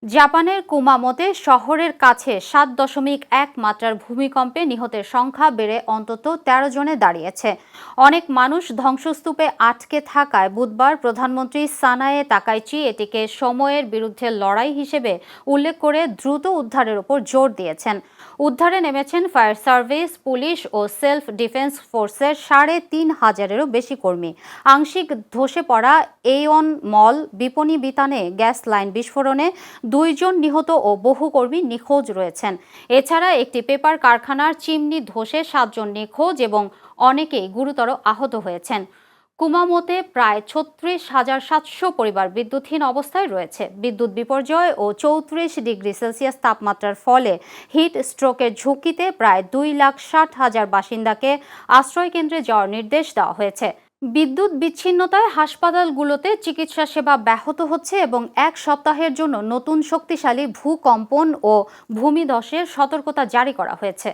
জাপানের কুমামোতে শহরের কাছে ৭.১ মাত্রার ভূমিকম্পে নিহতের সংখ্যা বেড়ে অন্তত ১৩ জনে দাঁড়িয়েছে। অনেক মানুষ ধ্বংসস্তূপে আটকে থাকায় বুধবার প্রধানমন্ত্রী সানায়ে তাকাইচি এটিকে সময়ের বিরুদ্ধে লড়াই হিসেবে উল্লেখ করে দ্রুত উদ্ধারের উপর জোর দিয়েছেন। উদ্ধারে নেমেছেন ফায়ার সার্ভিস, পুলিশ ও সেলফ ডিফেন্স ফোর্সের ৩,৫০০-এরও বেশি কর্মী। আংশিক ধসে পড়া এওন মল বিপণী বিতানে গ্যাস লাইন বিস্ফোরণে ২ জন নিহত ও বহু কর্মী নিখোঁজ রয়েছেন। এছাড়া একটি পেপার কারখানার চিমনি ধসে ৭ জন নিখোঁজ এবং অনেকেই গুরুতর আহত হয়েছেন। কুমামোতে প্রায় ৩৬,৭০০ পরিবার বিদ্যুৎহীন অবস্থায় রয়েছে। বিদ্যুৎ বিপর্যয় ও ৩৪ ডিগ্রি সেলসিয়াস তাপমাত্রার ফলে হিট স্ট্রোকের ঝুঁকিতে প্রায় ২,৬০,০০০ বাসিন্দাকে আশ্রয়কেন্দ্রে যাওয়ার নির্দেশ দেওয়া হয়েছে। বিদ্যুৎ বিচ্ছিন্নতায় হাসপাতালগুলোতে চিকিৎসা সেবা ব্যাহত হচ্ছে এবং ১ সপ্তাহের জন্য নতুন শক্তিশালী ভূকম্পন ও ভূমিধসের সতর্কতা জারি করা হয়েছে।